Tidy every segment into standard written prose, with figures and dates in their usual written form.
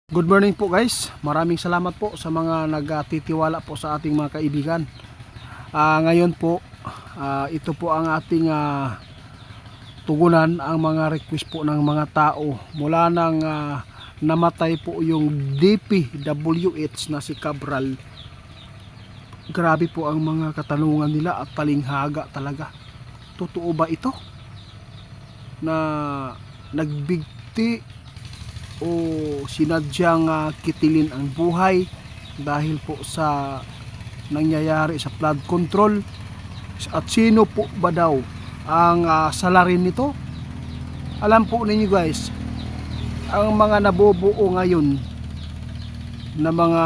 Good morning po guys. Maraming salamat po sa mga nagtitiwala po sa ating mga kaibigan. Ngayon po, ito po ang ating tugunan ang mga request po ng mga tao mula nang namatay po yung DPWH na si Cabral. Grabe po ang mga katanungan nila at talinghaga talaga. Totoo ba ito? Na nagbigti o sinadyang kitilin ang buhay dahil po sa nangyayari sa flood control, at sino po ba daw ang salarin nito? Alam po ninyo guys, ang mga nabubuo ngayon na mga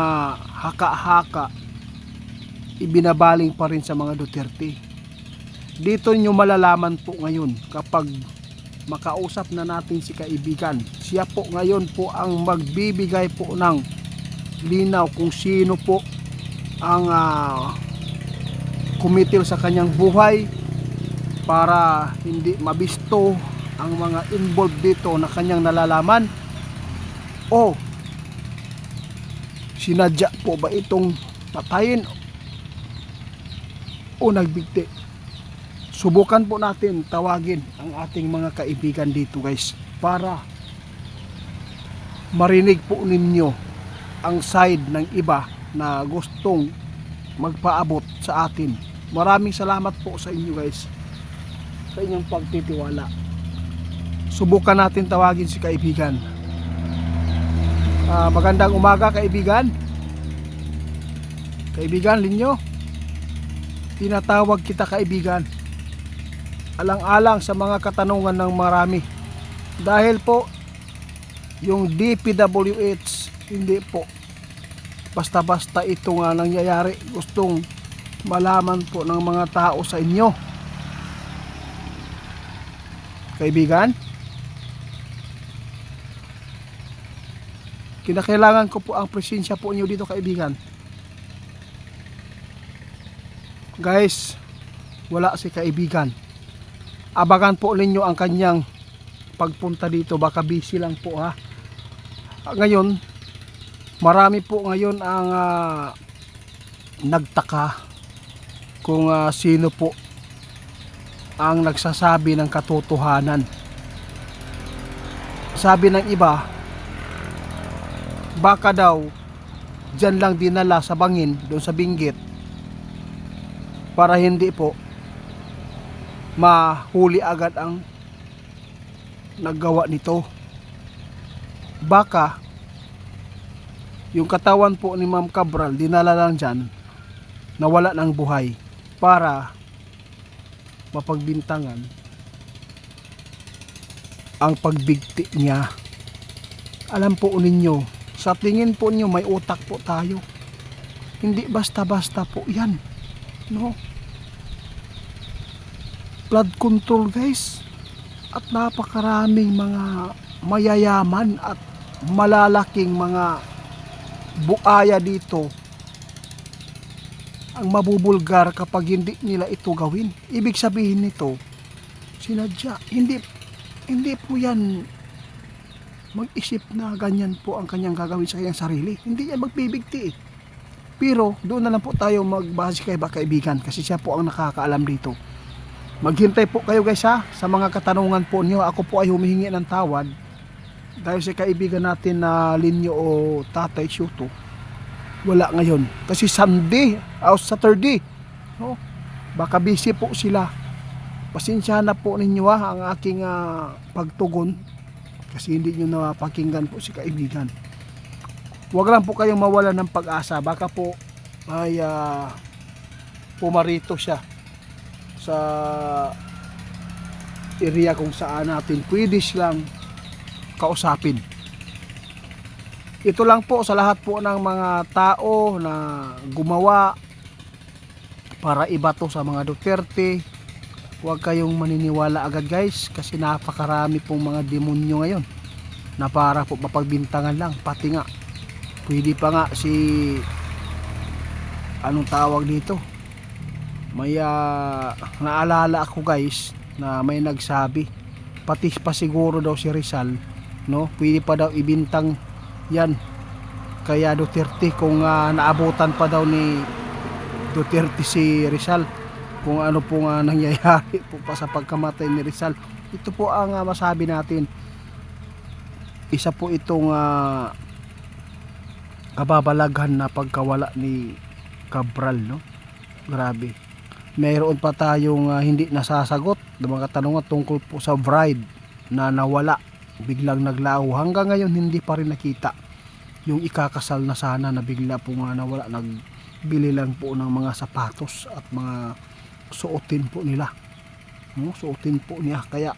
haka-haka ibinabaling pa rin sa mga Duterte. Dito nyo malalaman po ngayon kapag makausap na natin si kaibigan. Siya po ngayon po ang magbibigay po ng linaw kung sino po ang kumitil sa kanyang buhay para hindi mabisto ang mga involved dito na kanyang nalalaman, o sinadya po ba itong patayin o nagbigti. Subukan po natin tawagin ang ating mga kaibigan dito guys para marinig po ninyo ang side ng iba na gustong magpaabot sa atin. Maraming salamat po sa inyo guys sa inyong pagtitiwala. Subukan natin tawagin si kaibigan. Magandang umaga kaibigan. Kaibigan Linyo, tinatawag kita kaibigan alang-alang sa mga katanungan ng marami, dahil po yung DPWH hindi po basta-basta ito nga nangyayari. Gustong malaman po ng mga tao sa inyo kaibigan. Kinakailangan ko po ang presensya po niyo dito kaibigan. Guys, wala si kaibigan. Abangan po ninyo ang kanyang pagpunta dito, baka busy lang po ha. Ngayon, marami po ngayon ang nagtaka kung sino po ang nagsasabi ng katotohanan. Sabi ng iba, baka daw dyan lang dinala sa bangin, doon sa Benguet, para hindi po mahuli agad ang naggawa nito. Baka yung katawan po ni Ma'am Cabral dinala lang dyan, nawala ng buhay para mapagbintangan ang pagbigti niya. Alam po ninyo, sa tingin po niyo may utak po tayo. Hindi basta-basta po yan, no? Flood control guys, at napakaraming mga mayayaman at malalaking mga buaya dito ang mabubulgar kapag hindi nila ito gawin. Ibig sabihin nito, sinadya. Hindi po yan mag-isip na ganyan po ang kanyang gagawin sa kanyang sarili. Hindi yan magbibigti eh. Pero doon na lang po tayo magbase kay kaibigan, kasi siya po ang nakakaalam dito. Maghintay po kayo guys ha sa mga katanungan po niyo. Ako po ay humihingi ng tawad dahil sa kaibigan natin na Linyo o Tatay Shuto wala ngayon kasi Sunday o Saturday, no? Baka busy po sila. Pasensyahan na po ninyo ha ang aking pagtugon kasi hindi nyo napakinggan po si kaibigan. Huwag lang po kayong mawalan ng pag-asa. Baka po ay pumarito siya sa area kung saan natin pwede silang kausapin. Ito lang po sa lahat po ng mga tao na gumawa para ibato sa mga Duterte. Huwag kayong maniniwala agad guys, kasi napakarami pong mga demonyo ngayon na para po mapagbintangan lang. Pati nga pwede pa nga si anong tawag dito, may naalala ako guys na may nagsabi, pati pa siguro daw si Rizal, no? Pwede pa daw ibintang yan kaya Duterte kung naabutan pa daw ni Duterte si Rizal kung ano po nga nangyayari po pa sa pagkamatay ni Rizal. Ito po ang masabi natin, isa po itong kababalaghan na pagkawala ni Cabral, no? Grabe. Mayroon pa tayong hindi nasasagot ng mga katanungan tungkol po sa bride na nawala, biglang naglaho. Hanggang ngayon hindi pa rin nakita yung ikakasal na sana na bigla po nga nawala. Nagbili lang po ng mga sapatos at mga suotin po nila, no? Suotin po niya. Kaya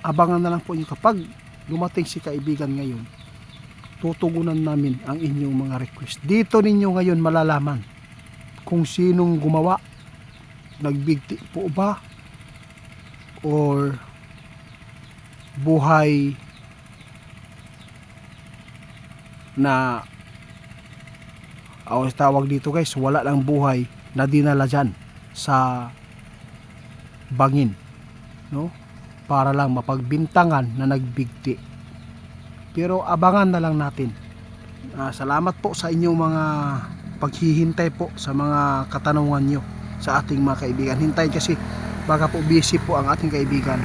abangan na lang po niyo kapag dumating si kaibigan ngayon. Tutugunan namin ang inyong mga request. Dito ninyo ngayon malalaman kung sinong gumawa, nagbigti po ba or buhay na tawag dito guys, wala lang buhay na dinala dyan sa bangin, no? Para lang mapagbintangan na nagbigti. Pero abangan na lang natin. Salamat po sa inyong mga paghihintay po sa mga katanungan nyo sa ating mga kaibigan. Hintayin kasi baka po busy po ang ating kaibigan.